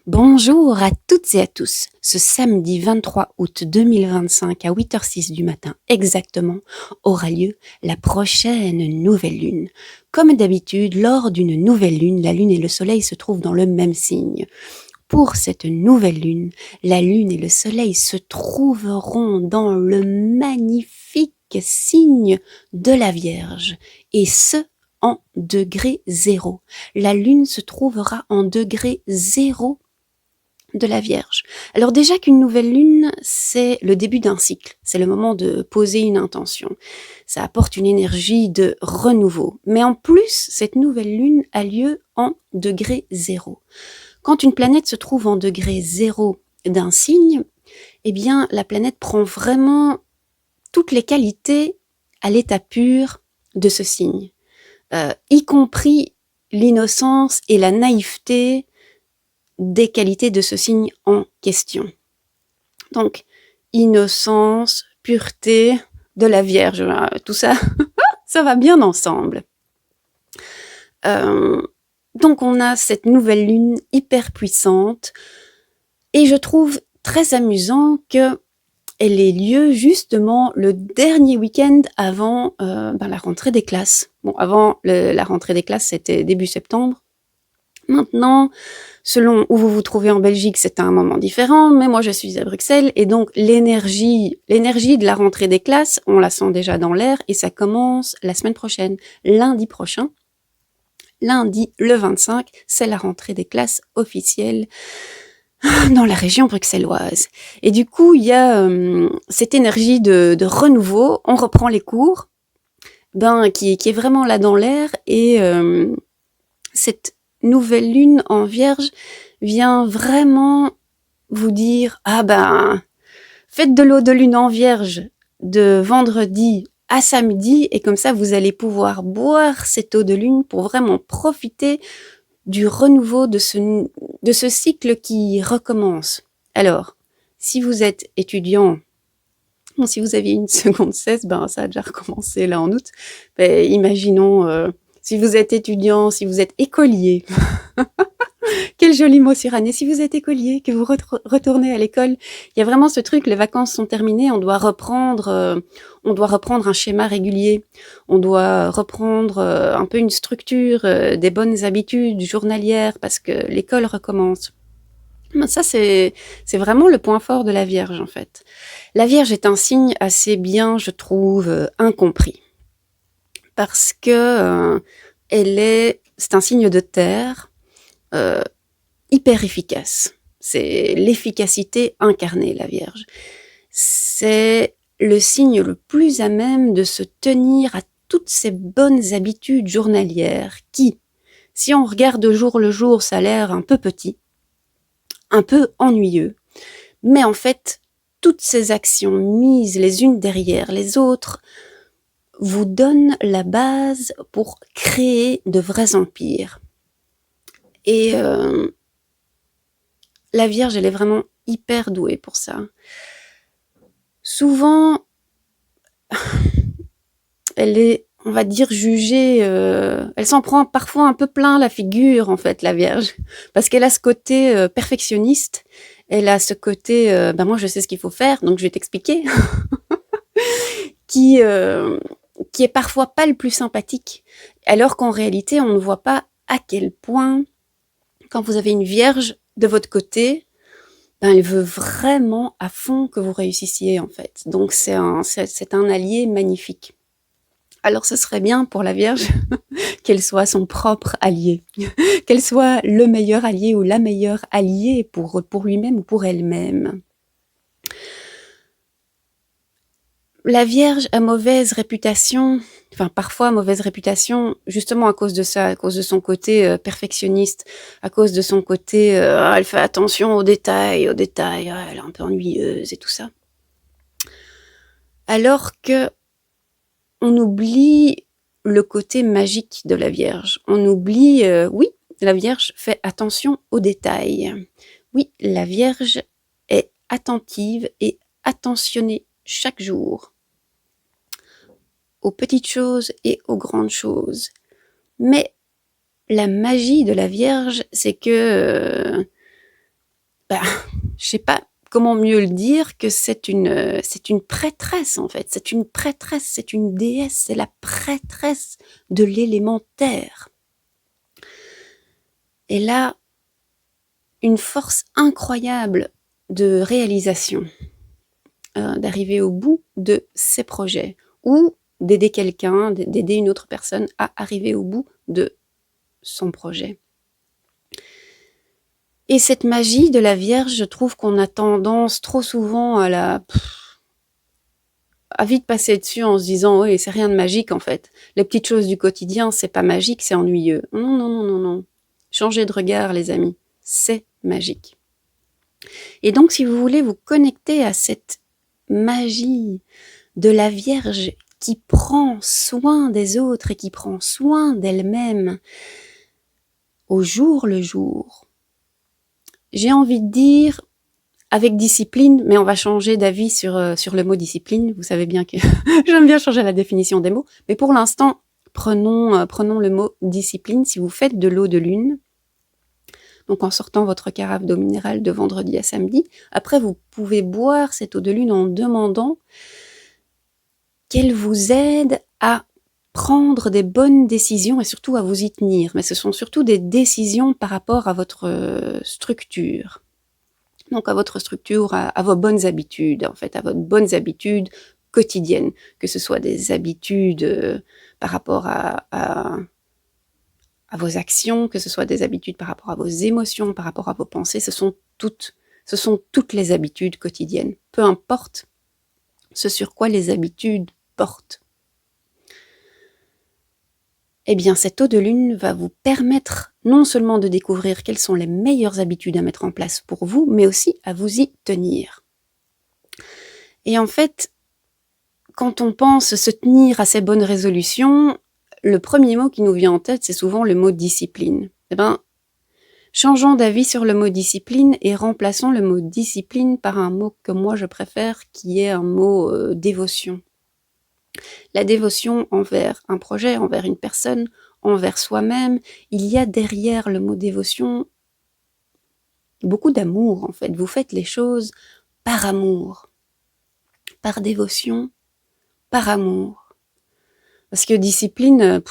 Bonjour à toutes et à tous. Ce samedi 23 août 2025 à 8h06 du matin exactement aura lieu la prochaine nouvelle lune. Comme d'habitude, lors d'une nouvelle lune, la lune et le soleil se trouvent dans le même signe. Pour cette nouvelle lune, la lune et le soleil se trouveront dans le magnifique signe de la Vierge, et ce, en degré zéro. La lune se trouvera en degré zéro de la Vierge. Alors déjà qu'une nouvelle lune, c'est le début d'un cycle, c'est le moment de poser une intention. Ça apporte une énergie de renouveau. Mais en plus, cette nouvelle lune a lieu en degré zéro. Quand une planète se trouve en degré zéro d'un signe, eh bien, la planète prend vraiment toutes les qualités à l'état pur de ce signe, y compris l'innocence et la naïveté des qualités de ce signe en question. Donc, innocence, pureté de la Vierge, tout ça, ça va bien ensemble. Donc, on a cette nouvelle lune hyper puissante, et je trouve très amusant que elle ait lieu justement le dernier week-end avant la rentrée des classes. Bon, avant la rentrée des classes, c'était début septembre. Maintenant, selon où vous vous trouvez en Belgique, c'est à un moment différent, mais moi je suis à Bruxelles, et donc l'énergie de la rentrée des classes, on la sent déjà dans l'air, et ça commence la semaine prochaine, lundi prochain. Lundi, le 25, c'est la rentrée des classes officielle dans la région bruxelloise. Et du coup, il y a cette énergie de renouveau, on reprend les cours, qui est vraiment là dans l'air, et cette nouvelle lune en Vierge vient vraiment vous dire faites de l'eau de lune en Vierge de vendredi à samedi, et comme ça vous allez pouvoir boire cette eau de lune pour vraiment profiter du renouveau de ce cycle qui recommence. Alors, si vous êtes étudiant, si vous aviez une seconde cesse, ça a déjà recommencé là en août. Imaginons si vous êtes étudiant, si vous êtes écolier. Quel joli mot sur année. Si vous êtes écolier, que vous retournez à l'école, il y a vraiment ce truc, les vacances sont terminées, on doit reprendre un schéma régulier, on doit reprendre un peu une structure, des bonnes habitudes journalières, parce que l'école recommence. Ça, c'est vraiment le point fort de la Vierge, en fait. La Vierge est un signe assez bien, je trouve, incompris. Parce que c'est un signe de terre, hyper efficace. C'est l'efficacité incarnée, la Vierge. C'est le signe le plus à même de se tenir à toutes ces bonnes habitudes journalières qui, si on regarde jour le jour, ça a l'air un peu petit, un peu ennuyeux. Mais en fait, toutes ces actions mises les unes derrière les autres vous donnent la base pour créer de vrais empires. Et la Vierge, elle est vraiment hyper douée pour ça. Souvent, elle est, on va dire, jugée, elle s'en prend parfois un peu plein la figure, en fait, la Vierge, parce qu'elle a ce côté perfectionniste, elle a ce côté, moi je sais ce qu'il faut faire, donc je vais t'expliquer, qui est parfois pas le plus sympathique, alors qu'en réalité, on ne voit pas à quel point, quand vous avez une Vierge de votre côté, elle veut vraiment à fond que vous réussissiez, en fait. Donc c'est un allié magnifique. Alors ce serait bien pour la Vierge qu'elle soit son propre allié, qu'elle soit le meilleur allié ou la meilleure alliée pour lui-même ou pour elle-même. La Vierge a mauvaise réputation, parfois mauvaise réputation, justement à cause de ça, à cause de son côté perfectionniste, à cause de son côté elle fait attention aux détails, elle est un peu ennuyeuse et tout ça. Alors que on oublie le côté magique de la Vierge. On oublie, oui, la Vierge fait attention aux détails. Oui, la Vierge est attentive et attentionnée chaque jour aux petites choses et aux grandes choses. Mais la magie de la Vierge, c'est que bah, je sais pas comment mieux le dire que c'est une prêtresse en fait. C'est une prêtresse, c'est une déesse, c'est la prêtresse de l'élémentaire. Et là, une force incroyable de réalisation, d'arriver au bout de ses projets ou d'aider quelqu'un, d'aider une autre personne à arriver au bout de son projet. Et cette magie de la Vierge, je trouve qu'on a tendance trop souvent à vite passer dessus en se disant oui, c'est rien de magique en fait. Les petites choses du quotidien, c'est pas magique, c'est ennuyeux. Non, non, non, non, non. Changez de regard, les amis. C'est magique. Et donc, si vous voulez vous connecter à cette magie de la Vierge qui prend soin des autres et qui prend soin d'elle-même au jour le jour, j'ai envie de dire avec discipline, mais on va changer d'avis sur le mot discipline. Vous savez bien que j'aime bien changer la définition des mots. Mais pour l'instant, prenons le mot discipline. Si vous faites de l'eau de lune, donc en sortant votre carafe d'eau minérale de vendredi à samedi, après vous pouvez boire cette eau de lune en demandant qu'elle vous aide à prendre des bonnes décisions et surtout à vous y tenir. Mais ce sont surtout des décisions par rapport à votre structure. Donc à votre structure, à vos bonnes habitudes, en fait, à vos bonnes habitudes quotidiennes, que ce soit des habitudes par rapport à vos actions, que ce soit des habitudes par rapport à vos émotions, par rapport à vos pensées, ce sont toutes les habitudes quotidiennes. Peu importe ce sur quoi les habitudes portent. Eh bien, cette eau de lune va vous permettre non seulement de découvrir quelles sont les meilleures habitudes à mettre en place pour vous, mais aussi à vous y tenir. Et en fait, quand on pense se tenir à ces bonnes résolutions, le premier mot qui nous vient en tête, c'est souvent le mot discipline. Eh bien, changeons d'avis sur le mot discipline et remplaçons le mot discipline par un mot que moi je préfère, qui est un mot dévotion. La dévotion envers un projet, envers une personne, envers soi-même, il y a derrière le mot dévotion beaucoup d'amour en fait. Vous faites les choses par amour, par dévotion, par amour. Parce que discipline,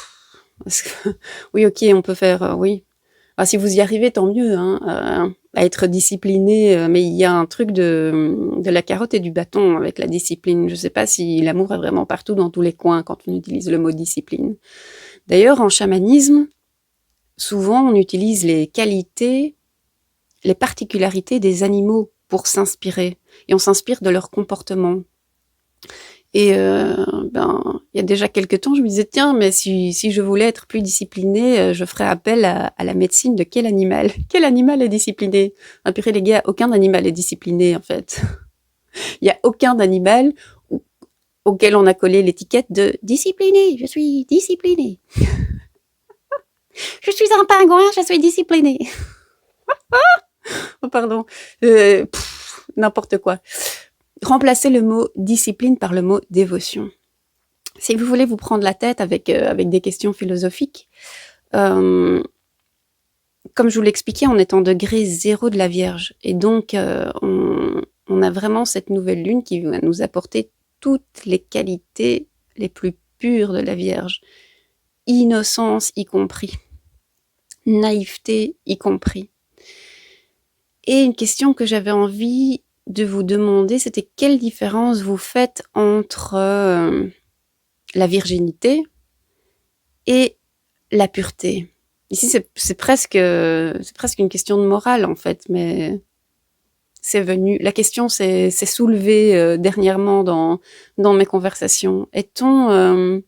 oui ok, on peut faire, oui. Alors, si vous y arrivez, tant mieux, hein, à être discipliné, mais il y a un truc de la carotte et du bâton avec la discipline. Je ne sais pas si l'amour est vraiment partout dans tous les coins quand on utilise le mot discipline. D'ailleurs, en chamanisme, souvent on utilise les qualités, les particularités des animaux pour s'inspirer. Et on s'inspire de leur comportement. Et il y a déjà quelques temps, je me disais, tiens, mais si je voulais être plus disciplinée, je ferais appel à la médecine de quel animal? Quel animal est discipliné? Ah, purée, les gars, aucun animal est discipliné, en fait. Il n'y a aucun animal auquel on a collé l'étiquette de discipliné, je suis discipliné. Je suis un pingouin, je suis discipliné. Oh, pardon. N'importe quoi. Remplacez le mot discipline par le mot dévotion. Si vous voulez vous prendre la tête avec des questions philosophiques, comme je vous l'expliquais, on est en degré 0 de la Vierge. Et donc, on a vraiment cette nouvelle lune qui va nous apporter toutes les qualités les plus pures de la Vierge. Innocence y compris. Naïveté y compris. Et une question que j'avais envie de vous demander, c'était quelle différence vous faites entre la virginité et la pureté. Ici, c'est presque une question de morale, en fait, mais c'est venu. La question s'est soulevée dernièrement dans mes conversations. Est-on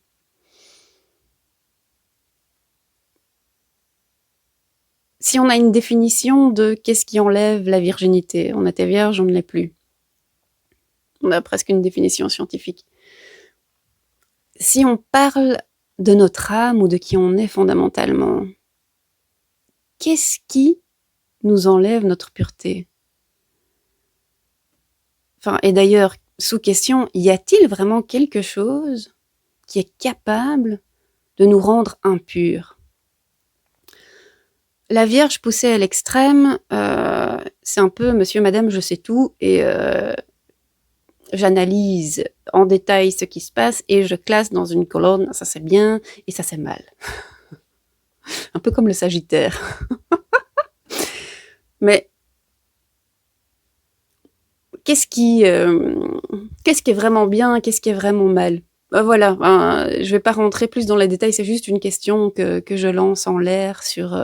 si on a une définition de qu'est-ce qui enlève la virginité, on était vierge, on ne l'est plus. On a presque une définition scientifique. Si on parle de notre âme ou de qui on est fondamentalement, qu'est-ce qui nous enlève notre pureté? Enfin, et d'ailleurs, sous question, y a-t-il vraiment quelque chose qui est capable de nous rendre impurs? La Vierge poussée à l'extrême, c'est un peu monsieur, madame, je sais tout et j'analyse en détail ce qui se passe et je classe dans une colonne, ça c'est bien et ça c'est mal. Un peu comme le Sagittaire. Mais qu'est-ce qui est vraiment bien, qu'est-ce qui est vraiment mal? Voilà, je vais pas rentrer plus dans les détails, c'est juste une question que je lance en l'air sur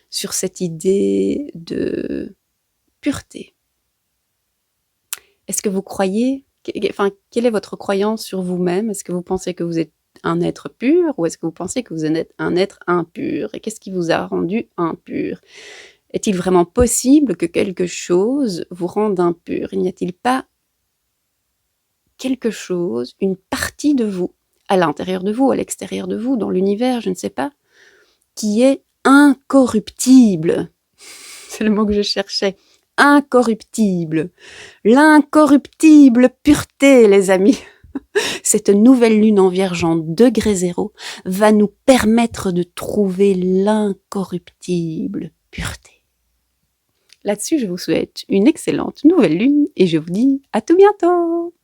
cette idée de pureté. Est-ce que vous croyez, quelle est votre croyance sur vous-même? Est-ce que vous pensez que vous êtes un être pur ou est-ce que vous pensez que vous êtes un être impur? Et qu'est-ce qui vous a rendu impur? Est-il vraiment possible que quelque chose vous rende impur? N'y a-t-il pas quelque chose, une partie de vous, à l'intérieur de vous, à l'extérieur de vous, dans l'univers, je ne sais pas, qui est incorruptible? C'est le mot que je cherchais. Incorruptible. L'incorruptible pureté, les amis. Cette nouvelle lune en Vierge en degré zéro va nous permettre de trouver l'incorruptible pureté. Là-dessus, je vous souhaite une excellente nouvelle lune et je vous dis à tout bientôt.